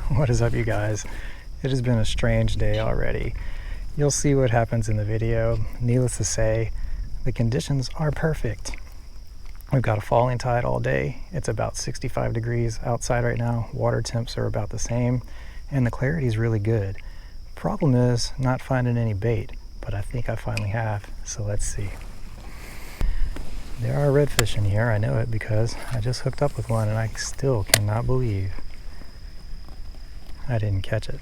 What is up, you guys? It has been a strange day already. You'll see what happens in the video. Needless to say, the conditions are perfect. We've got a falling tide all day. It's about 65 degrees outside right now. Water temps are about the same, and the clarity is really good. Problem is not finding any bait, but I think I finally have, so let's see. There are redfish in here. I know it because I just hooked up with one and I still cannot believe I didn't catch it.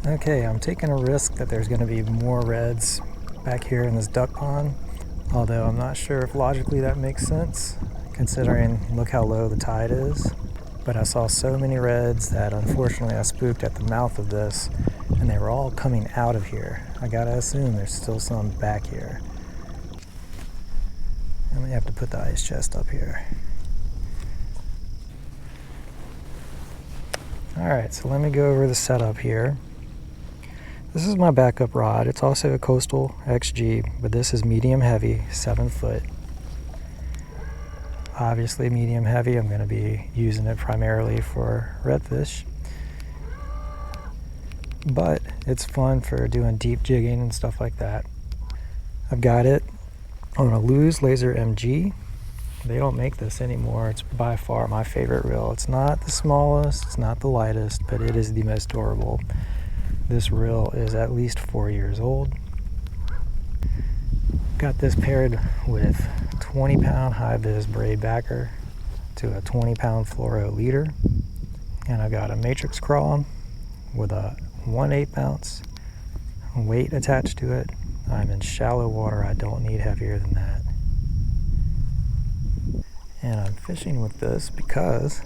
Okay, I'm taking a risk that there's going to be more reds back here in this duck pond, although I'm not sure if logically that makes sense, considering look how low the tide is. But I saw so many reds that unfortunately I spooked at the mouth of this, and they were all coming out of here. I gotta assume there's still some back here. I may have to put the ice chest up here. Alright, so let me go over the setup here. This is my backup rod. It's also a Coastal XG, but this is medium heavy, 7 foot. Obviously medium heavy, I'm going to be using it primarily for redfish. But it's fun for doing deep jigging and stuff like that. I've got it on a Lew's Laser MG. They don't make this anymore. It's by far my favorite reel. It's not the smallest, it's not the lightest, but it is the most durable. This reel is at least 4 years old. Got this paired with 20-pound high-vis braid backer to a 20-pound fluoro leader. And I've got a matrix crawl with a 1/8 ounce weight attached to it. I'm in shallow water. I don't need heavier than that. And I'm fishing with this because,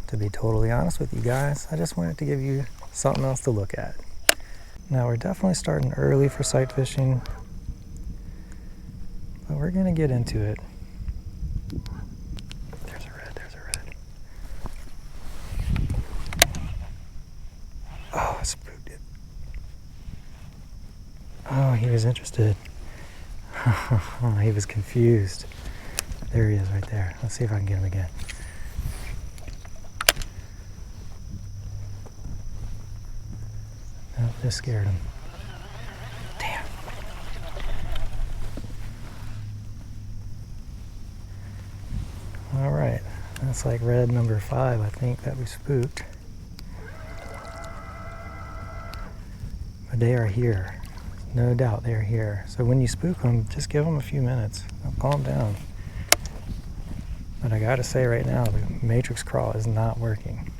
to be totally honest with you guys, I just wanted to give you something else to look at. Now we're definitely starting early for sight fishing, but we're gonna get into it. There's a red, there's a red. Oh, I spooked it. Oh, he was interested. He was confused. There he is right there. Let's see if I can get him again. Oh, this scared him. Damn. All right, that's like red number 5, I think, that we spooked. But they are here. No doubt they're here. So when you spook them, just give them a few minutes. They'll calm down. But I gotta say right now, the matrix crawl is not working.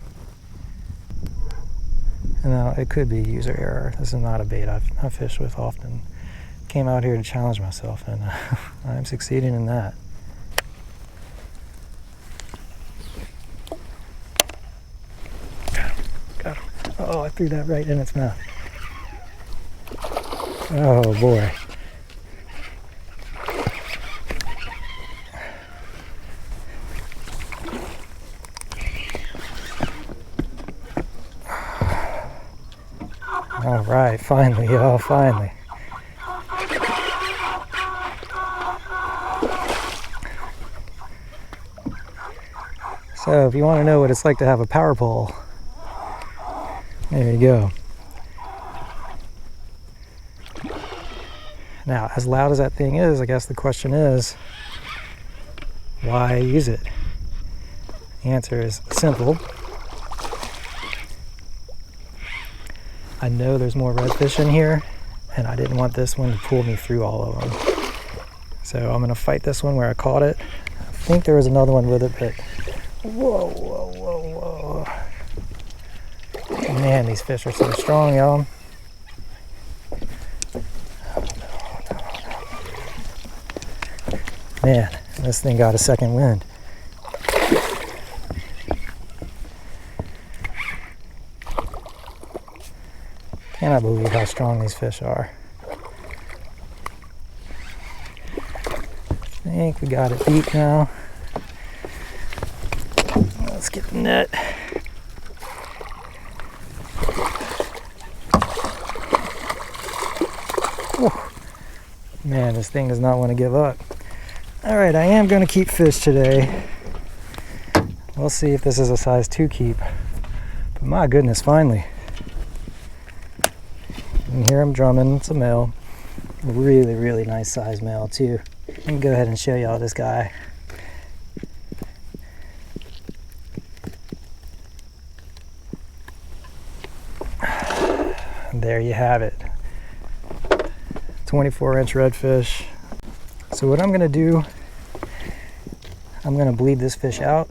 And now it could be user error. This is not a bait I fish with often. Came out here to challenge myself, and I'm succeeding in that. Got him. Oh, I threw that right in its mouth. Oh boy. All right, finally, y'all, finally. So if you want to know what it's like to have a power pole, there you go. Now, as loud as that thing is, I guess the question is, why use it? The answer is simple. I know there's more redfish in here, and I didn't want this one to pull me through all of them. So I'm going to fight this one where I caught it. I think there was another one with it, but whoa, whoa, whoa, whoa. Man, these fish are so strong, y'all. Man, this thing got a second wind. Cannot believe how strong these fish are. I think we got it beat now. Let's get the net. Whew. Man, this thing does not want to give up. Alright, I am going to keep fish today. We'll see if this is a size 2 keep. But my goodness, finally. You can hear him drumming. It's a male. Really, really nice size male too. Let me go ahead and show y'all this guy. There you have it. 24-inch redfish. So what I'm going to do, I'm going to bleed this fish out.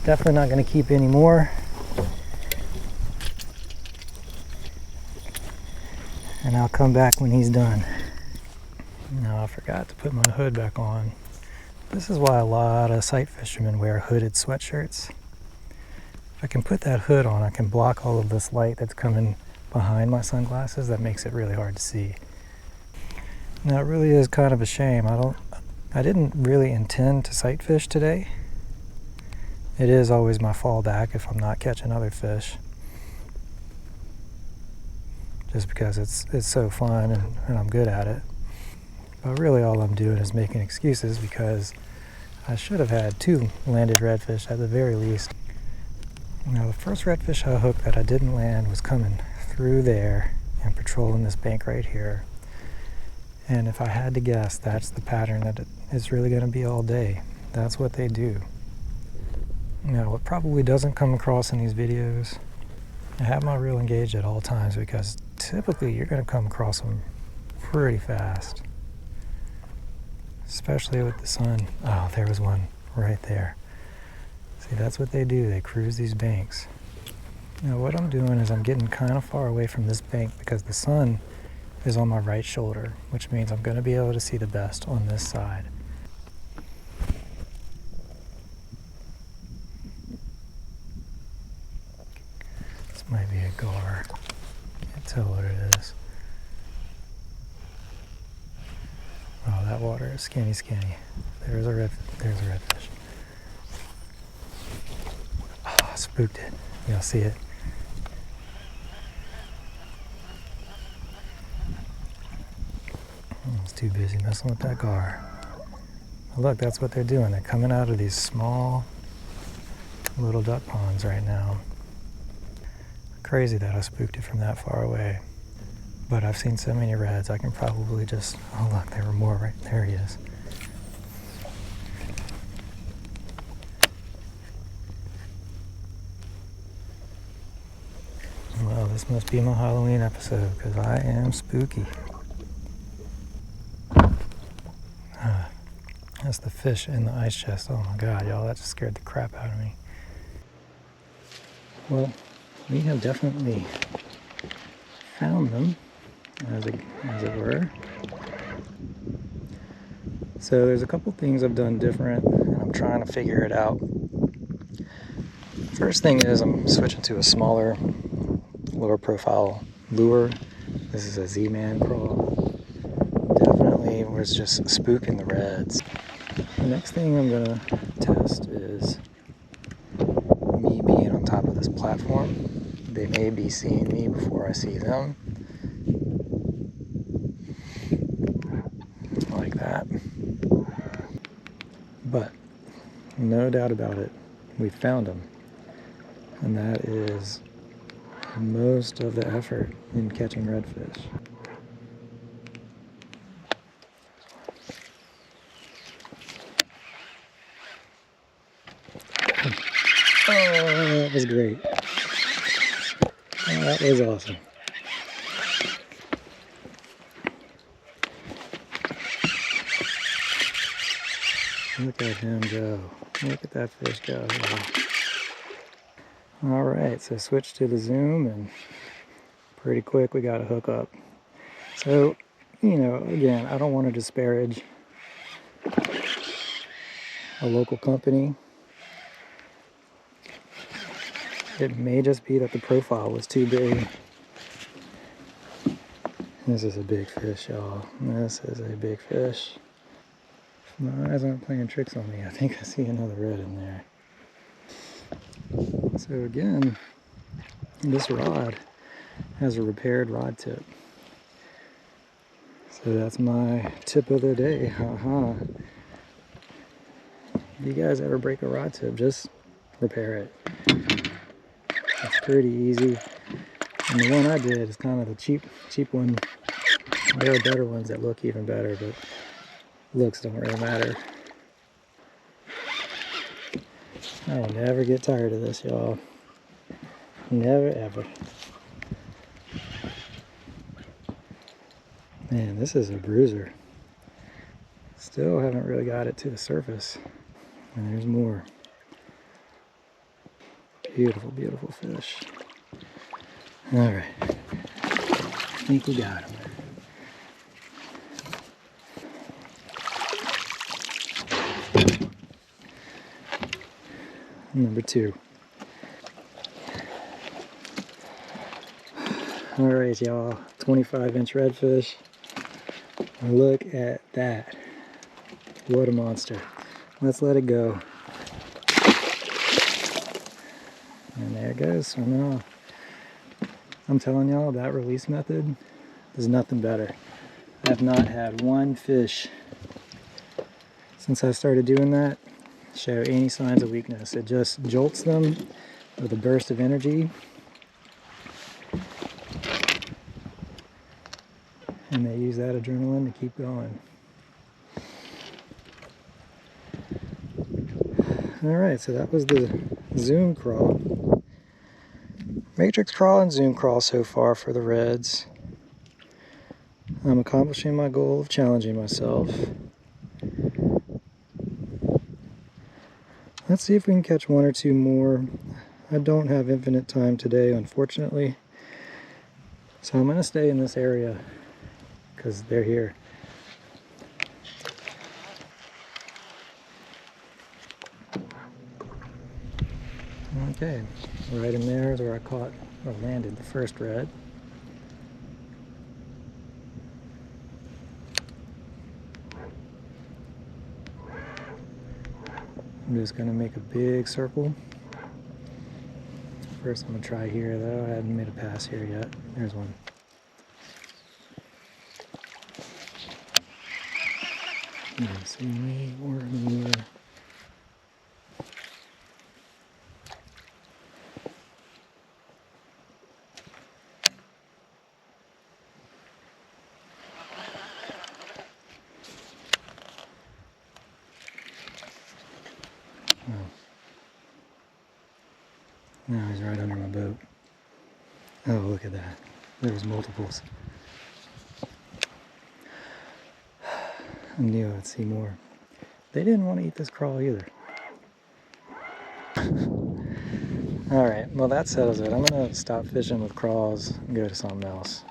Definitely not going to keep any more. And I'll come back when he's done. Now I forgot to put my hood back on. This is why a lot of sight fishermen wear hooded sweatshirts. If I can put that hood on, I can block all of this light that's coming behind my sunglasses. That makes it really hard to see. Now it really is kind of a shame. I didn't really intend to sight fish today. It is always my fallback if I'm not catching other fish. Just because it's so fun and I'm good at it. But really all I'm doing is making excuses because I should have had 2 landed redfish at the very least. Now the first redfish I hooked that I didn't land was coming through there and patrolling this bank right here. And if I had to guess, that's the pattern that it's really going to be all day. That's what they do. Now what probably doesn't come across in these videos, I have my reel engaged at all times because typically you're going to come across them pretty fast. Especially with the sun. Oh, there was one right there. See, that's what they do. They cruise these banks. Now what I'm doing is I'm getting kind of far away from this bank because the sun is on my right shoulder, which means I'm going to be able to see the best on this side. This might be a gar. Can't tell what it is. Oh, that water is skinny. There's a redfish. Oh, I spooked it. Y'all see it? I was too busy messing with that gar. But look, that's what they're doing. They're coming out of these small little duck ponds right now. Crazy that I spooked it from that far away. But I've seen so many reds, I can probably just... Oh look, there were more right there. He is. Well, this must be my Halloween episode because I am spooky. That's the fish in the ice chest. Oh my god, y'all, that just scared the crap out of me. Well, we have definitely found them, as it were. So there's a couple things I've done different, and I'm trying to figure it out. First thing is I'm switching to a smaller, lower profile lure. This is a Z-Man crawl. Definitely was just spooking the reds. The next thing I'm gonna test is me being on top of this platform. They may be seeing me before I see them. Like that. But no doubt about it, we found them. And that is most of the effort in catching redfish. Oh, that was great. Oh, that was awesome. Look at him go. Look at that fish go. Alright, so switch to the zoom and pretty quick we got a hook up. So, you know, again, I don't want to disparage a local company. It may just be that the profile was too big. This is a big fish, y'all. This is a big fish. If my eyes aren't playing tricks on me, I think I see another red in there. So again, this rod has a repaired rod tip. So that's my tip of the day. Haha. If you guys ever break a rod tip, just repair it. It's pretty easy. And the one I did is kind of the cheap one. There are better ones that look even better, but looks don't really matter. I will never get tired of this, y'all. Never, ever. Man, this is a bruiser. Still haven't really got it to the surface. And there's more. Beautiful, beautiful fish. All right. I think we got him. Number 2. All right, y'all. 25-inch redfish. Look at that. What a monster. Let's let it go. And there it goes, swimming off. I'm telling y'all, that release method is nothing better. I have not had one fish since I started doing that show any signs of weakness. It just jolts them with a burst of energy, and they use that adrenaline to keep going. Alright, so that was the zoom crawl. Matrix crawl and zoom crawl so far for the reds. I'm accomplishing my goal of challenging myself. Let's see if we can catch 1 or 2 more. I don't have infinite time today, unfortunately. So I'm going to stay in this area because they're here. Okay, right in there is where I caught or landed the first red. I'm just going to make a big circle. First I'm going to try here though. I haven't made a pass here yet. There's one. You can see me or me. Now he's right under my boat. Oh, look at that. There's multiples. I knew I'd see more. They didn't want to eat this crawl either. Alright, well that settles it. I'm going to stop fishing with crawls and go to something else.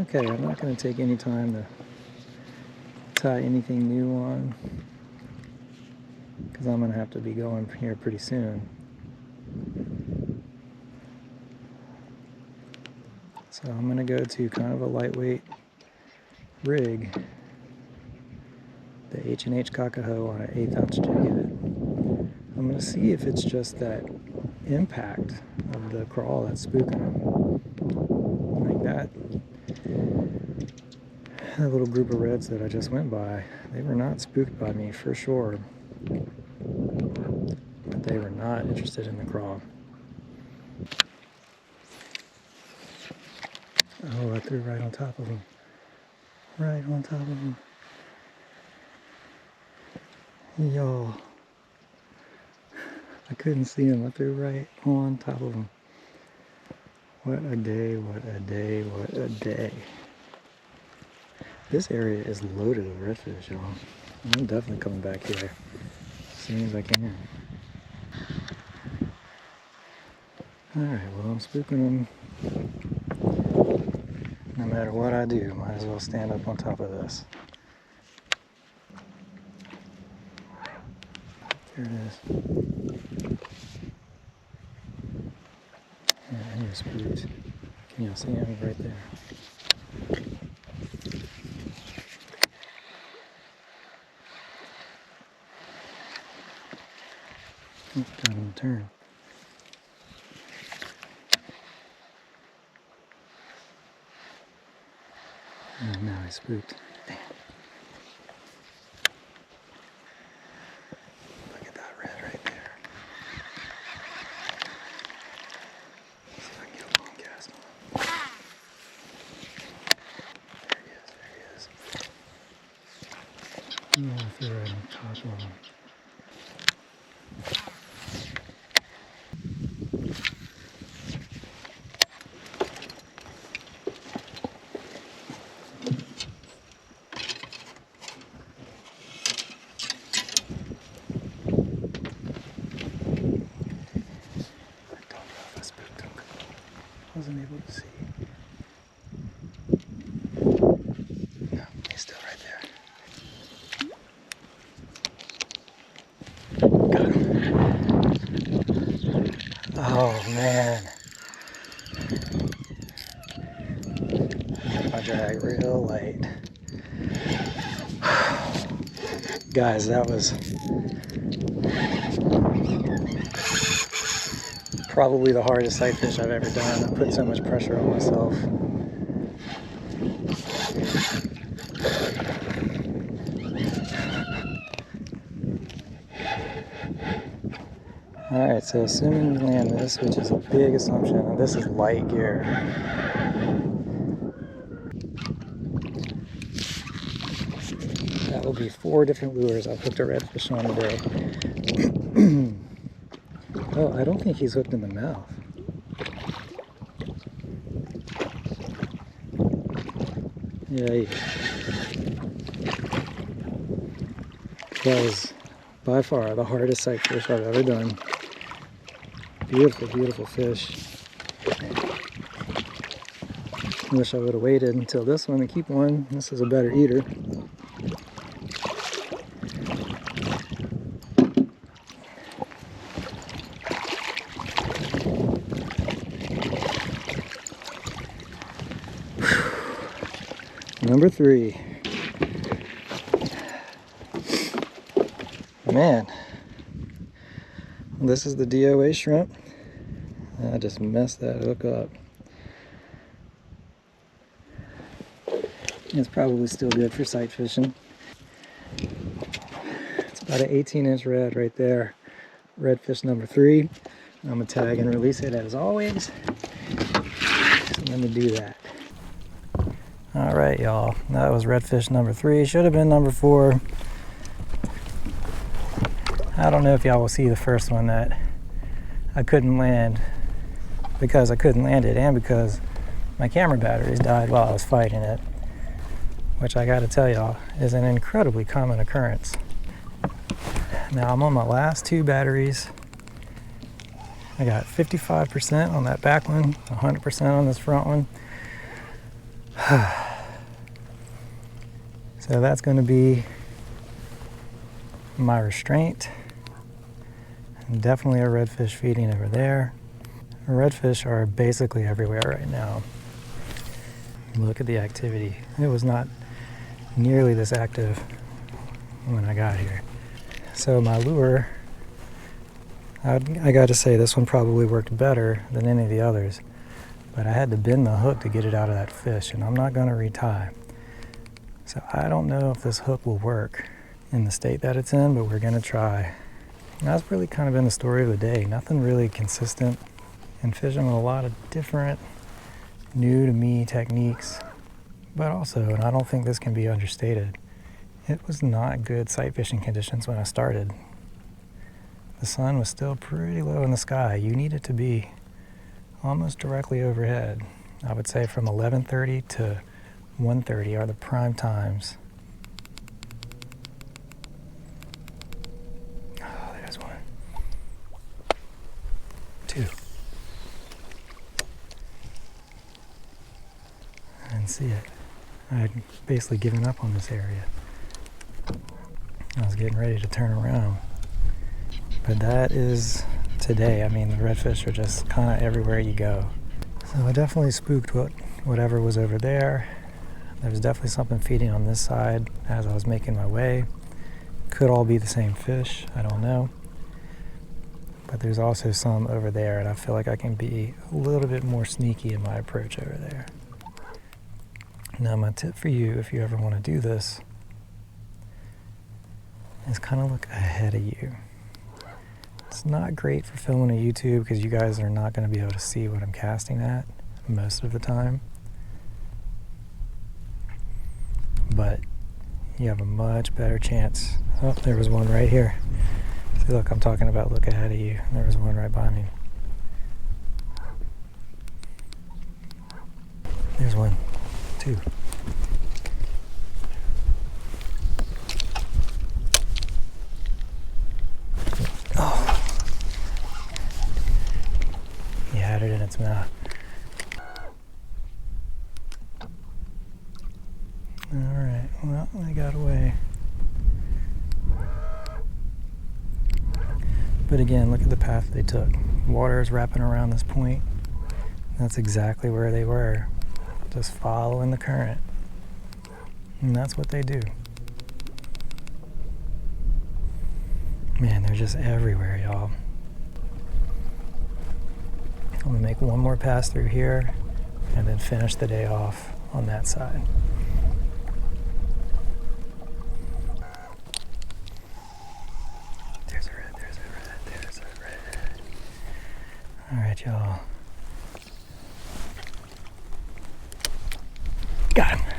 Okay, I'm not going to take any time to tie anything new on because I'm going to have to be going here pretty soon. So I'm going to go to kind of a lightweight rig, the H&H Kakaho on an 1/8 ounce jig. I'm going to see if it's just that impact of the crawl that's spooking them. Like that. That little group of reds that I just went by, they were not spooked by me for sure. But they were not interested in the crawl. Oh, I threw right on top of them. Right on top of them. Y'all. I couldn't see them. I threw right on top of them. What a day, what a day, what a day. This area is loaded with redfish, y'all. I'm definitely coming back here as soon as I can. Alright, well I'm spooking them. No matter what I do, might as well stand up on top of this. There it is. Yeah, you're spooked. Can y'all see him right there? Got him to turn. Oh, now I spooked. Damn. Look at that red right there. See if I can get a long cast on him. There he is, there he is. Oh, I feel right on top of him. I don't know if I spooked him. I wasn't able to see. No, he's still right there. Got him. Oh man. I drag real light. Guys, that was probably the hardest sight fish I've ever done. I put so much pressure on myself. Alright, so assuming you land this, which is a big assumption, and this is light gear. That will be 4 different lures I've hooked a redfish on today. Oh, I don't think he's hooked in the mouth. Yeah, that was by far the hardest sight fish I've ever done. Beautiful, beautiful fish. Wish I would have waited until this one to keep one. This is a better eater. Number 3. Man, this is the DOA shrimp. I just messed that hook up. It's probably still good for sight fishing. It's about an 18-inch red right there. Redfish number 3. I'm gonna tag and release it as always. So let me do that. All right, y'all. That was redfish number 3. Should have been number 4. I don't know if y'all will see the first one that I couldn't land because I couldn't land it and because my camera batteries died while I was fighting it, which I gotta tell y'all is an incredibly common occurrence. Now I'm on my last 2 batteries. I got 55% on that back one, 100% on this front one. So that's gonna be my restraint. Definitely a redfish feeding over there. Redfish are basically everywhere right now. Look at the activity. It was not nearly this active when I got here. So my lure, I got to say this one probably worked better than any of the others, but I had to bend the hook to get it out of that fish, and I'm not going to retie. So I don't know if this hook will work in the state that it's in, but we're going to try. And that's really kind of been the story of the day. Nothing really consistent, and fishing with a lot of different new to me techniques, but also, and I don't think this can be understated, it was not good sight fishing conditions when I started. The sun was still pretty low in the sky. You need it to be almost directly overhead. I would say from 11:30 to 1:30 are the prime times. Oh, there's one. 2. I didn't see it. I had basically given up on this area. I was getting ready to turn around. But that is today. I mean, the redfish are just kind of everywhere you go. So I definitely spooked whatever was over there. There was definitely something feeding on this side as I was making my way. Could all be the same fish, I don't know. But there's also some over there, and I feel like I can be a little bit more sneaky in my approach over there. Now my tip for you, if you ever want to do this, is kind of look ahead of you. It's not great for filming on YouTube because you guys are not going to be able to see what I'm casting at most of the time. But you have a much better chance. Oh, there was one right here. See, look, I'm talking about look ahead of you. There was one right behind me. There's one, two. Oh. He had it in its mouth. Alright, well, they got away. But again, look at the path they took. Water is wrapping around this point. That's exactly where they were. Just following the current. And that's what they do. Man, they're just everywhere, y'all. I'm gonna make one more pass through here and then finish the day off on that side. There's a red, there's a red, there's a red. All right, y'all. Got him.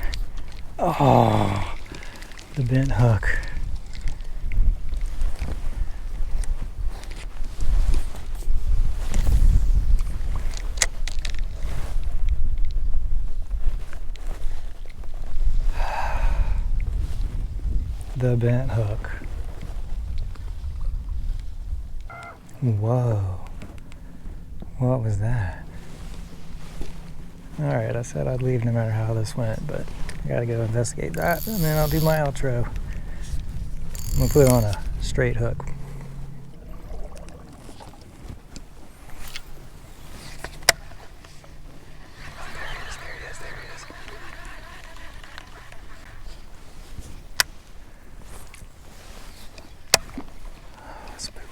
Oh, the bent hook. The bent hook. Whoa. What was that? Alright, I said I'd leave no matter how this went, but I gotta go investigate that and then I'll do my outro. I'm gonna put it on a straight hook. There he is. Oh, spooked.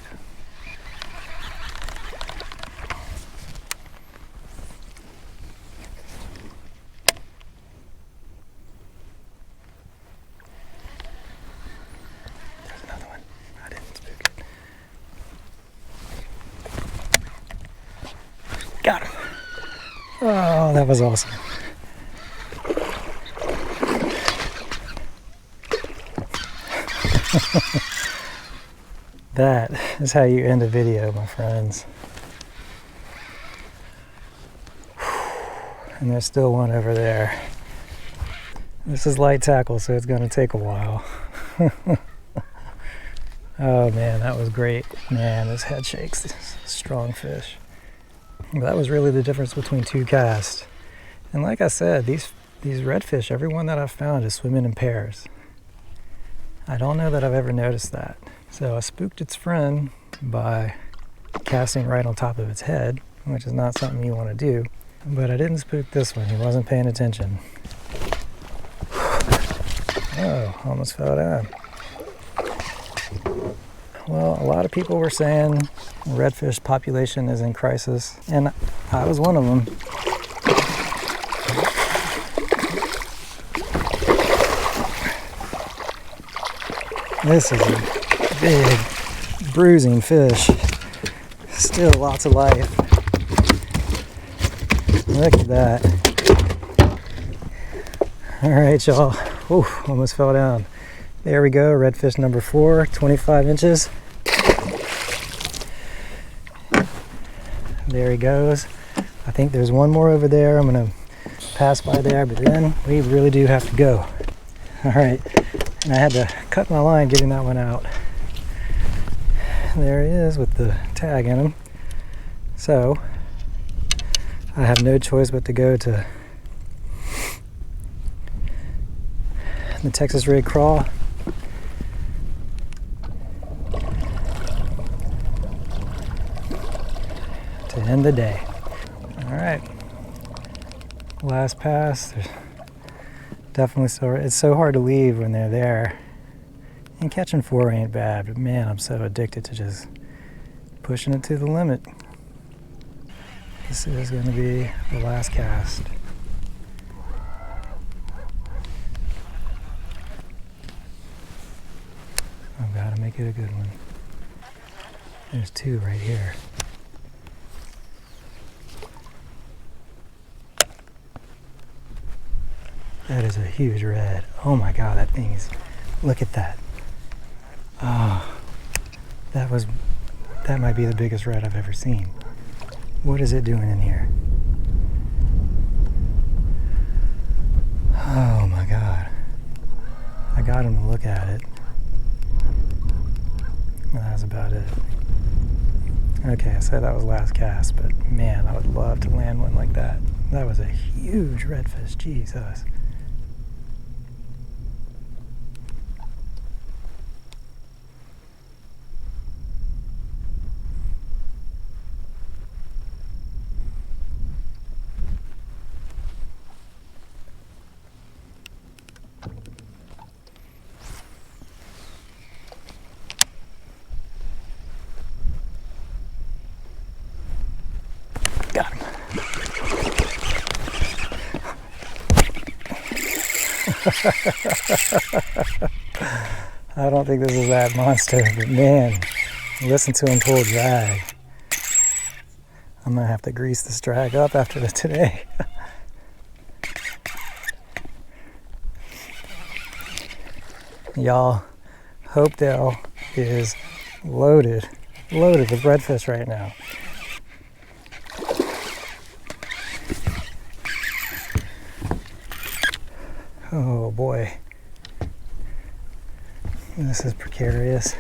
There's another one. I didn't spook it. Got him. Oh, that was awesome. That is how you end a video, my friends. And there's still one over there. This is light tackle, so it's going to take a while. Oh man, that was great. Man, this head shakes. This is a strong fish. But that was really the difference between two casts. And like I said, these redfish, every one that I've found is swimming in pairs. I don't know that I've ever noticed that. So I spooked its friend by casting right on top of its head, which is not something you want to do. But I didn't spook this one. He wasn't paying attention. Oh, almost fell down. Well, a lot of people were saying redfish population is in crisis, and I was one of them. This is a big, bruising fish. Still lots of life. Look at that. All right, y'all. Ooh, almost fell down. There we go, redfish number 4, 25 inches. There he goes. I think there's one more over there. I'm gonna pass by there, but then we really do have to go. All right, and I had to cut my line getting that one out. There he is with the tag in him. So I have no choice but to go to the Texas rig crawl. To end the day. All right, last pass. There's definitely it's so hard to leave when they're there. And catching 4 ain't bad, but man, I'm so addicted to just pushing it to the limit. This is going to be the last cast. gotta make it a good one. There's two right here. That is a huge red. Oh my god, that thing is, look at that. Oh, that might be the biggest red I've ever seen. What is it doing in here? Oh my god. I got him to look at it. That's about it. Okay, I said that was last cast, but man, I would love to land one like that. That was a huge redfish, Jesus. Got him. I don't think this is that monster, but man, listen to him pull drag. I'm gonna have to grease this drag up after today. Y'all, Hopedale is loaded with redfish right now. Oh boy, this is precarious.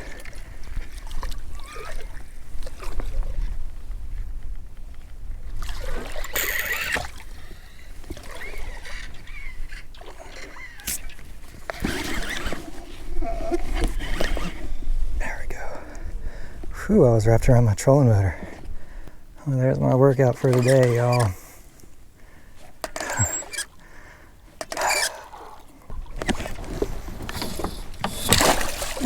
There we go. Whew, I was wrapped around my trolling motor. Well, there's my workout for today, y'all.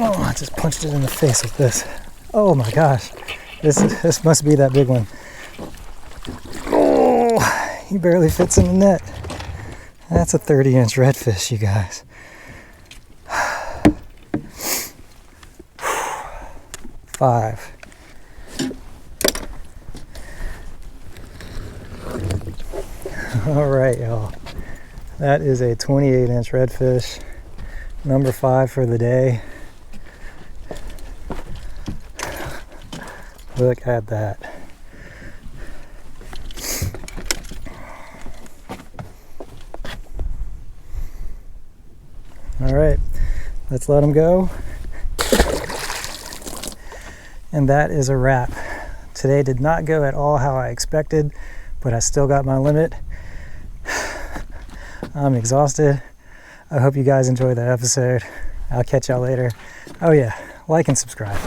Oh, I just punched it in the face with this. Oh my gosh. This must be that big one. Oh, he barely fits in the net. That's a 30-inch redfish, you guys. 5. All right, y'all. That is a 28-inch redfish. Number 5 for the day. Look at that. All right, let's let them go. And that is a wrap. Today did not go at all how I expected, but I still got my limit. I'm exhausted. I hope you guys enjoyed that episode. I'll catch y'all later. Oh yeah, like and subscribe.